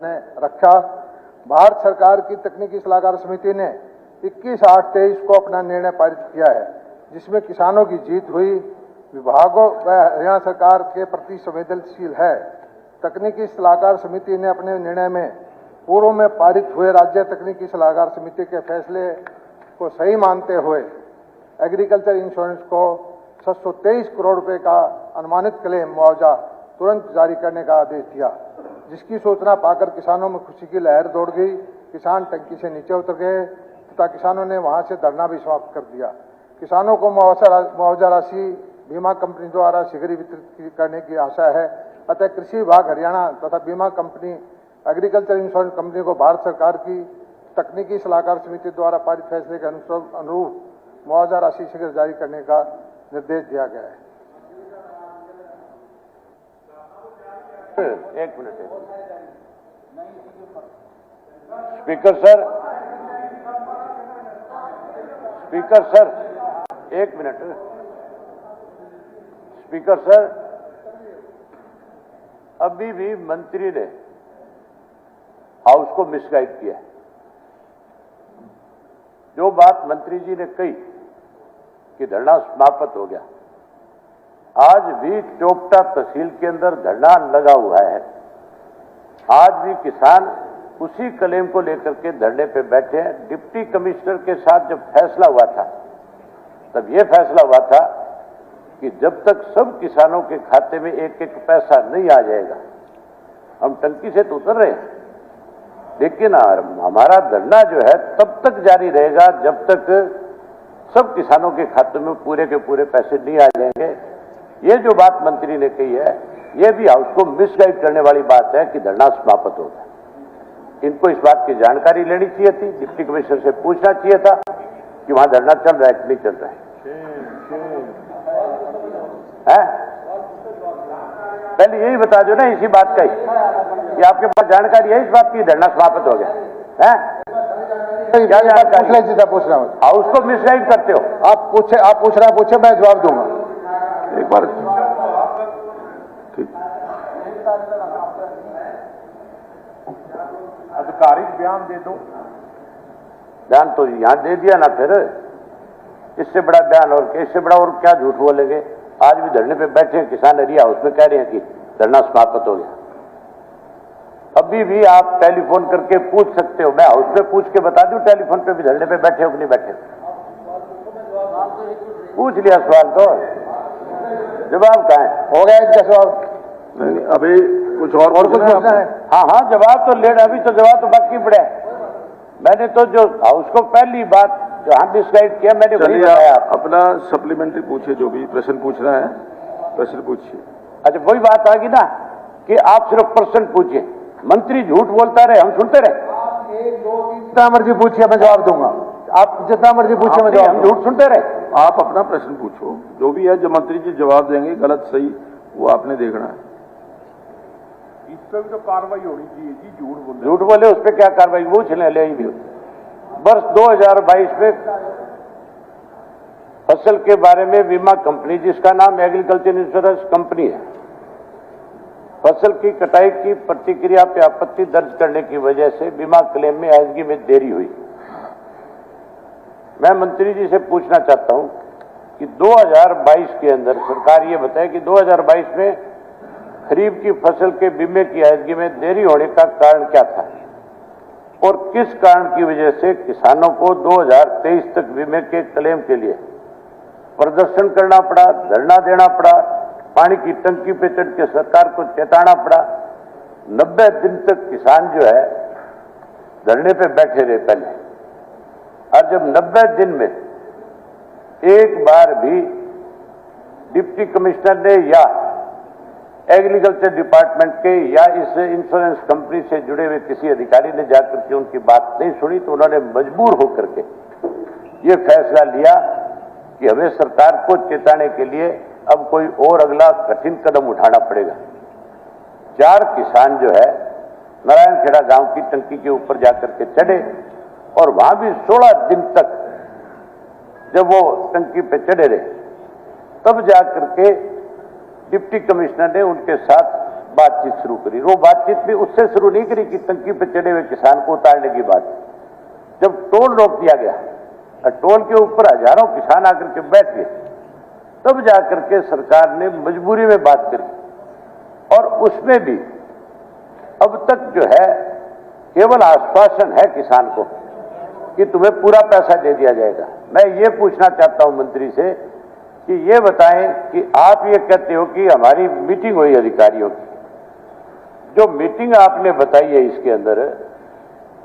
ने रखा। भारत सरकार की तकनीकी सलाहकार समिति ने 21/8/23 को अपना निर्णय पारित किया है, जिसमें किसानों की जीत हुई। विभागों व हरियाणा सरकार के प्रति संवेदनशील है। तकनीकी सलाहकार समिति ने अपने निर्णय में पूर्व में पारित हुए राज्य तकनीकी सलाहकार समिति के फैसले को सही मानते हुए एग्रीकल्चर इंश्योरेंस को 723 करोड़ रुपए का अनुमानित क्लेम मुआवजा तुरंत जारी करने का आदेश दिया, जिसकी सूचना पाकर किसानों में खुशी की लहर दौड़ गई। किसान टंकी से नीचे उतर गए तथा किसानों ने वहां से धरना भी समाप्त कर दिया। किसानों को मुआवजा राशि बीमा कंपनी द्वारा शीघ्र वितरित करने की आशा है। अतः कृषि विभाग हरियाणा तथा बीमा कंपनी एग्रीकल्चर इंश्योरेंस कंपनी को भारत सरकार की तकनीकी सलाहकार समिति द्वारा पारित फैसले के अनुरूप मुआवजा राशि शीघ्र जारी करने का निर्देश दिया गया है। एक मिनट। स्पीकर सर, एक मिनट। स्पीकर सर, अभी भी मंत्री ने हाउस को मिसगाइड किया है। जो बात मंत्री जी ने कही कि धरना समाप्त हो गया, आज भी चोपटा तहसील के अंदर धरना लगा हुआ है। आज भी किसान उसी क्लेम को लेकर के धरने पे बैठे हैं। डिप्टी कमिश्नर के साथ जब फैसला हुआ था, तब यह फैसला हुआ था कि जब तक सब किसानों के खाते में एक एक पैसा नहीं आ जाएगा, हम टंकी से तो उतर रहे हैं, लेकिन हमारा धरना जो है तब तक जारी रहेगा जब तक सब किसानों के खाते में पूरे के पूरे पैसे नहीं आ जाएंगे। ये जो बात मंत्री ने कही है, ये भी हाउस को मिसगाइड करने वाली बात है कि धरना समाप्त होगा। इनको इस बात की जानकारी लेनी चाहिए थी, डिप्टी कमिश्नर से पूछना चाहिए था कि वहां धरना चल रहा है कि नहीं चल रहा है। पहले यही बता दो ना इसी बात का ही कि आपके पास जानकारी है इस बात की धरना समाप्त हो गया है। क्या जानकारी? पूछ रहा हूँ, हाउस को मिसगाइड करते हो। आप पूछ रहे हैं, पूछे, मैं जवाब दूंगा एक बार। आधिकारिक बयान दे दो। बयान तो यहां दे दिया ना, फिर इससे बड़ा बयान और इससे बड़ा और क्या झूठ बोलेंगे। आज भी धरने पे बैठे हैं किसान एरिया हाउस में, कह रहे हैं कि धरना समाप्त हो गया। अभी भी आप टेलीफोन करके पूछ सकते हो, मैं हाउस में पूछ के बता दूं टेलीफोन पे भी धरने पे बैठे हो कि नहीं बैठे। पूछ लिया सवाल, तो जवाब कहाँ है? हो गया इसका जवाब। नहीं, अभी कुछ और कुछ पूछना है। हाँ, जवाब तो लेना, अभी तो जवाब तो बाकी पड़ा है। मैंने तो जो हाउस को पहली बात जहां मिसगाइड किया, मैंने वही बताया। अपना सप्लीमेंट्री पूछे, जो भी प्रश्न पूछना है प्रश्न पूछिए। अच्छा, वही बात आ गई ना कि आप सिर्फ प्रश्न पूछिए, मंत्री झूठ बोलता रहे, हम सुनते रहे। जितना मर्जी पूछिए, मैं जवाब दूंगा। आप जितना मर्जी पूछिए, मैं जवाब, झूठ सुनते रहे। आप अपना प्रश्न पूछो, जो भी है, जो मंत्री जी जवाब देंगे गलत सही वो आपने देखना है। इस पर भी तो कार्रवाई होनी चाहिए जी। झूठ बोले उस पर क्या कार्रवाई? वो छीन ले भी। वर्ष 2022 में फसल के बारे में बीमा कंपनी, जिसका नाम एग्रीकल्चर इंश्योरेंस कंपनी है, फसल की कटाई की प्रतिक्रिया पे आपत्ति दर्ज करने की वजह से बीमा क्लेम में अदायगी में देरी हुई। मैं मंत्री जी से पूछना चाहता हूं कि 2022 के अंदर सरकार ये बताए कि 2022 में खरीफ की फसल के बीमे की अदायगी में देरी होने का कारण क्या था और किस कारण की वजह से किसानों को 2023 तक बीमे के क्लेम के लिए प्रदर्शन करना पड़ा, धरना देना पड़ा, पानी की टंकी पे चढ़ के सरकार को चेताना पड़ा। 90 दिन तक किसान जो है धरने पे बैठे रहे पहले, और जब 90 दिन में एक बार भी डिप्टी कमिश्नर ने या एग्रीकल्चर डिपार्टमेंट के या इस इंश्योरेंस कंपनी से जुड़े हुए किसी अधिकारी ने जाकर के उनकी बात नहीं सुनी, तो उन्होंने मजबूर होकर के ये फैसला लिया कि हमें सरकार को चेताने के लिए अब कोई और अगला कठिन कदम उठाना पड़ेगा। 4 किसान जो है नारायणखेड़ा गांव की टंकी के ऊपर जाकर के चढ़े और वहां भी 16 दिन तक जब वो टंकी पे चढ़े रहे, तब जाकर के डिप्टी कमिश्नर ने उनके साथ बातचीत शुरू करी। वो बातचीत भी उससे शुरू नहीं करी कि टंकी पर चढ़े हुए किसान को उतारने की बात। जब टोल रोक दिया गया और टोल के ऊपर हजारों किसान आकर के बैठ गए, तब जाकर के सरकार ने मजबूरी में बात करी। और उसमें भी अब तक जो है केवल आश्वासन है किसान को कि तुम्हें पूरा पैसा दे दिया जाएगा। मैं ये पूछना चाहता हूं मंत्री से कि ये बताएं कि आप ये कहते हो कि हमारी मीटिंग हुई अधिकारियों की, जो मीटिंग आपने बताई है इसके अंदर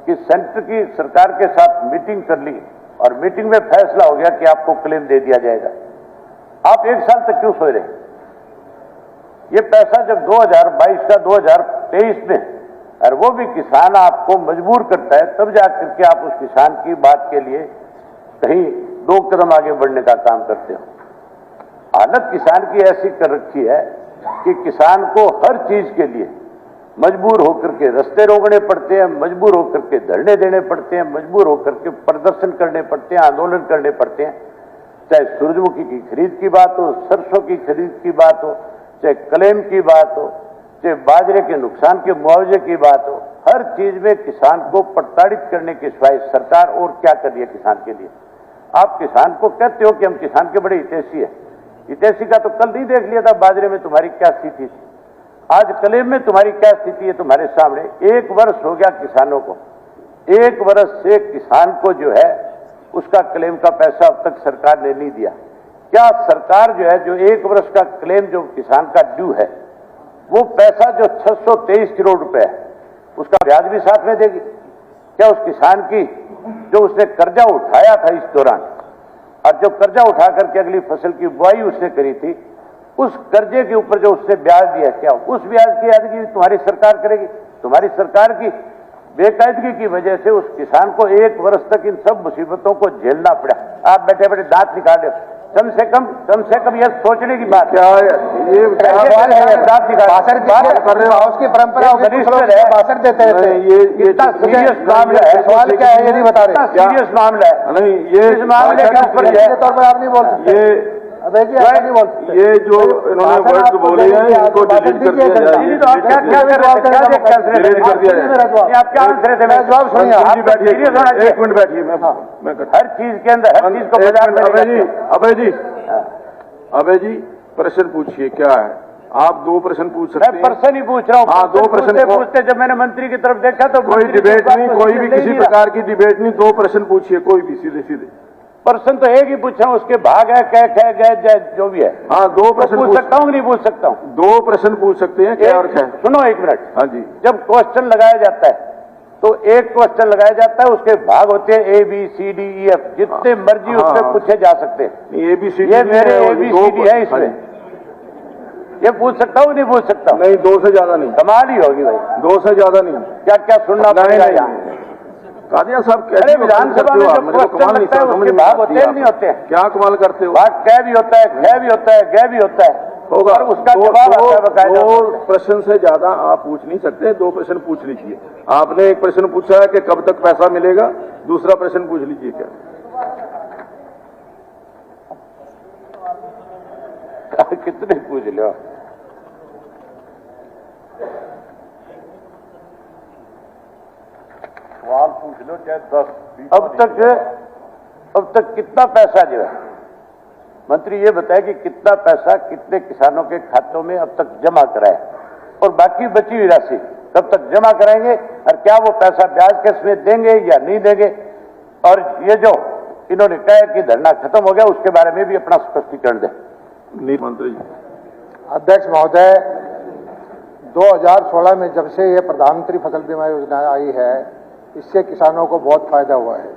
कि सेंटर की सरकार के साथ मीटिंग कर ली और मीटिंग में फैसला हो गया कि आपको क्लेम दे दिया जाएगा। आप एक साल तक क्यों सोए रहे? ये पैसा जब 2022 का 2023 में, और वो भी किसान आपको मजबूर करता है, तब जाकर के आप उस किसान की बात के लिए कहीं 2 कदम आगे बढ़ने का काम करते हो। हालत किसान की ऐसी कर रखी है कि किसान को हर चीज के लिए मजबूर होकर के रास्ते रोकने पड़ते हैं, मजबूर होकर के धरने देने पड़ते हैं, मजबूर होकर के प्रदर्शन करने पड़ते हैं, आंदोलन करने पड़ते हैं। चाहे सूरजमुखी की खरीद की बात हो, सरसों की खरीद की बात हो, चाहे क्लेम की बात हो, चाहे बाजरे के नुकसान के मुआवजे की बात हो, हर चीज में किसान को प्रताड़ित करने की सिवाय सरकार और क्या कर रही है किसान के लिए? आप किसान को कहते हो कि हम किसान के बड़े हितैषी है। हितैषी का तो कल नहीं देख लिया था बाजरे में तुम्हारी क्या स्थिति थी, आज क्लेम में तुम्हारी क्या स्थिति है तुम्हारे सामने। 1 वर्ष हो गया किसानों को, 1 वर्ष से किसान को जो है उसका क्लेम का पैसा अब तक सरकार ने नहीं दिया। क्या सरकार जो है, जो 1 वर्ष का क्लेम जो किसान का ड्यू है, वो पैसा जो 623 करोड़ रुपए है, उसका ब्याज भी साथ में देगी? क्या उस किसान की जो उसने कर्जा उठाया था इस दौरान, और जो कर्जा उठा करके अगली फसल की बुआई उसने करी थी, उस कर्जे के ऊपर जो उसने ब्याज दिया, क्या उस ब्याज की अदायगी तुम्हारी सरकार करेगी? तुम्हारी सरकार की बेकायदगी की वजह से उस किसान को 1 वर्ष तक इन सब मुसीबतों को झेलना पड़ा। आप बैठे बैठे दांत निकाल रहे, कम से कम यह सोचने की बात क्या है? ये दांत निकाल कर रहे हो, उसकी परंपरा भाषण देते हैं। ये सीरियस मामला है। सवाल क्या है ये नहीं बता रहे। सीरियस मामला है। नहीं, ये इस मामले के ऊपर तौर पर आप नहीं बोल सकते। अबे जी आप नहीं बोल सकते। ये जो इन्होंने वर्ड्स बोले हैं इनको डिलीट कर दिया जाए। तो आप क्या कर रहे थे? क्या देख कर डिलीट कर दिया जाए। आप क्या आंसर थे? मैं जवाब सुनिए। आप बैठिए, सीरियस होना चाहिए। 1 मिनट बैठिए। मैं हर चीज के अंदर हर चीज को बाजार में अभय जी प्रश्न पूछिए। क्या है? आप 2 प्रश्न पूछ सकते हैं। मैं प्रश्न ही पूछ रहा हूँ। हाँ, 2 प्रश्न पूछते जब मैंने मंत्री की तरफ देखा तो कोई डिबेट नहीं, कोई भी किसी प्रकार की डिबेट नहीं। 2 प्रश्न पूछिए, कोई भी सीधे सीधे। प्रश्न तो एक ही पूछा, उसके भाग है, कह गए जो भी है। हाँ, 2 प्रश्न पूछ सकता हूँ, नहीं पूछ सकता हूँ? 2 प्रश्न पूछ सकते हैं। क्या और क्या? सुनो 1 मिनट। हाँ जी। जब क्वेश्चन लगाया जाता है तो एक क्वेश्चन लगाया जाता है, उसके भाग होते हैं ABCDEF, जितने मर्जी उससे पूछे जा सकते हैं। ABCD ये मेरे ABCD है इसमें। ये पूछ सकता हूँ, नहीं पूछ सकता हूँ? नहीं, 2 से ज्यादा नहीं। कमाल ही होगी भाई। 2 से ज्यादा नहीं। क्या क्या सुनना पड़ेगा यहाँ? कादिया साहब अरे कैसे विधानसभा में जब क्वेश्चन लगता है उसके भाग होते हैं नहीं होते हैं? क्या कमाल करते हो? भाग कै भी होता है, खे भी होता है, गै भी होता है, होगा। और उसका जवाब आता है बकायदा। 2 प्रश्न से ज्यादा आप पूछ नहीं सकते। 2 प्रश्न पूछ लीजिए। आपने एक प्रश्न पूछा है कि कब तक पैसा मिलेगा, दूसरा प्रश्न पूछ लीजिए। क्या कितने पूछ लो? सवाल पूछ लो, चाहे 10-20। अब तक कितना पैसा जो है, मंत्री ये बताए कि कितना पैसा कितने किसानों के खातों में अब तक जमा कराए, और बाकी बची हुई राशि कब तक जमा कराएंगे, और क्या वो पैसा ब्याज के समेत देंगे या नहीं देंगे? और ये जो इन्होंने कहा कि धरना खत्म हो गया, उसके बारे में भी अपना स्पष्टीकरण दें। मंत्री जी। अध्यक्ष महोदय, 2016 में जब से ये प्रधानमंत्री फसल बीमा योजना आई है, इससे किसानों को बहुत फायदा हुआ है।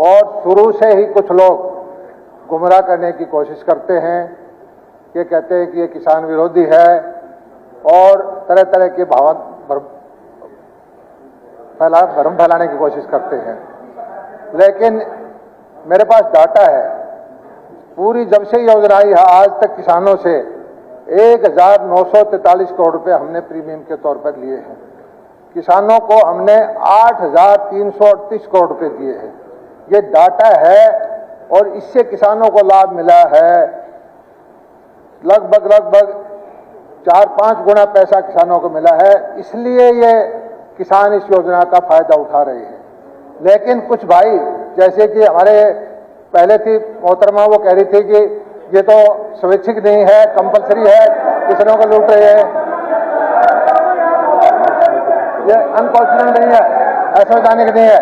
और शुरू से ही कुछ लोग गुमराह करने की कोशिश करते हैं, ये कहते हैं कि ये किसान विरोधी है और तरह तरह के भ्रम फैलाने की कोशिश करते हैं। लेकिन मेरे पास डाटा है, पूरी जब से योजना आई है आज तक किसानों से 1943 करोड़ रुपए हमने प्रीमियम के तौर पर लिए हैं। किसानों को हमने 8338 करोड़ रुपए दिए हैं। ये डाटा है, और इससे किसानों को लाभ मिला है लगभग 4-5 गुना पैसा किसानों को मिला है, इसलिए ये किसान इस योजना का फायदा उठा रहे हैं। लेकिन कुछ भाई, जैसे कि हमारे पहले थी मोहतरमा, वो कह रही थी कि ये तो स्वैच्छिक नहीं है, कंपलसरी है, किसानों को लूट रहे हैं, ये अनकॉन्स्टिट्यूशनल नहीं है, असंवैधानिक नहीं है,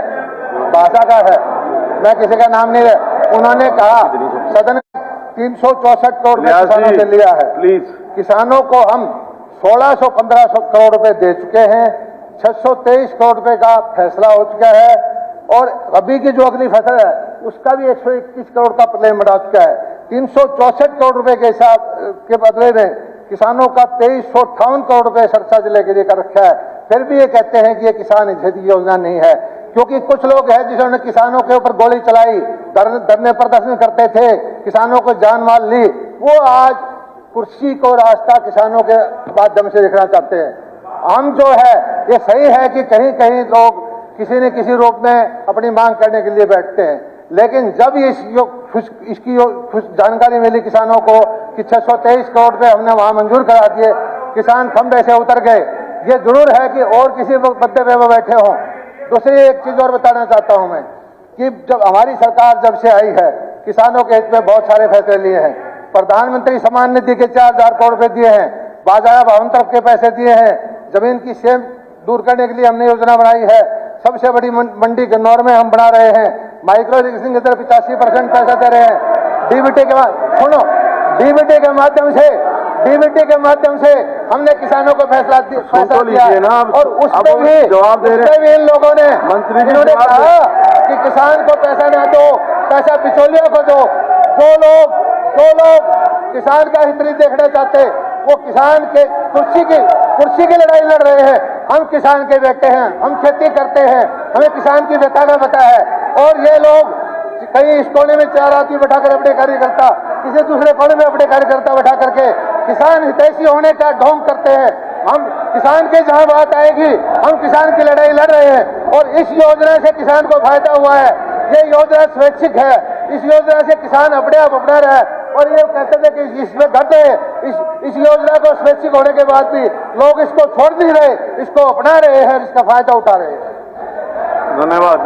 भाषा का है, मैं किसी का नाम नहीं ले। उन्होंने कहा सदन 364 करोड़ रुपए किसानों से लिया है। प्लीज, किसानों को हम 1600-1500 करोड़ रुपए दे चुके हैं, 623 करोड़ रुपए का फैसला हो चुका है, और रबी की जो अगली फसल है उसका भी 121 करोड़ का प्लान बना चुका है। 364 करोड़ रुपए के हिसाब के बदले में किसानों का 2358 करोड़ रुपए सरचार्ज लेके लेकर रखा है। फिर भी ये कहते हैं कि ये किसान हित योजना नहीं है, क्योंकि कुछ लोग हैं जिन्होंने किसानों के ऊपर गोली चलाई, धरने प्रदर्शन करते थे, किसानों को जान माल ली, वो आज कुर्सी को रास्ता किसानों के माध्यम से देखना चाहते हैं। हम जो है, ये सही है कि कहीं कहीं लोग किसी न किसी रूप में अपनी मांग करने के लिए बैठते हैं, लेकिन जब इसकी जानकारी मिली किसानों को कि 623 करोड़ रुपए हमने वहां मंजूर करा दिए, किसान खंबे से उतर गए। ये जरूर है कि और किसी बद्दे पे वो बैठे हों। दूसरी एक चीज और बताना चाहता हूं मैं कि जब हमारी सरकार जब से आई है, किसानों के हित में बहुत सारे फैसले लिए हैं। प्रधानमंत्री सम्मान निधि के 4000 करोड़ रुपए दिए हैं, बाजार भवन तरफ के पैसे दिए हैं, जमीन की सेम दूर करने के लिए हमने योजना बनाई है, सबसे बड़ी मंडी गन्नौर में हम बना रहे हैं, माइक्रो इरिगेशन की तरफ 85% पैसा दे रहे हैं। डीबीटी के सुनो, डीबीटी के माध्यम से हमने किसानों को फैसला दिया है, और उसमें भी इन लोगों ने मंत्री जिन्होंने कहा कि किसान को पैसा ना दो, पैसा बिचौलियों को दो। जो लोग किसान का हित नहीं देखना चाहते, वो किसान के कुर्सी की लड़ाई लड़ रहे हैं। हम किसान के बेटे हैं, हम खेती करते हैं, हमें किसान की व्यथा का पता है। और ये लोग कहीं इस कोने में 4 आदमी बैठाकर अपने कार्यकर्ता, किसी दूसरे कोने में अपने कार्यकर्ता बैठा करके किसान हितैषी होने का ढोंग करते हैं। हम किसान के जहां बात आएगी, हम किसान की लड़ाई लड़ रहे हैं, और इस योजना से किसान को फायदा हुआ है। ये योजना स्वैच्छिक है, इस योजना से किसान अपने आप अपना रहा है, और ये कहते थे कि इसमें घट है। इस योजना को स्वैच्छिक होने के बाद भी लोग इसको छोड़ नहीं रहे, इसको अपना रहे हैं, इसका फायदा उठा रहे हैं। धन्यवाद।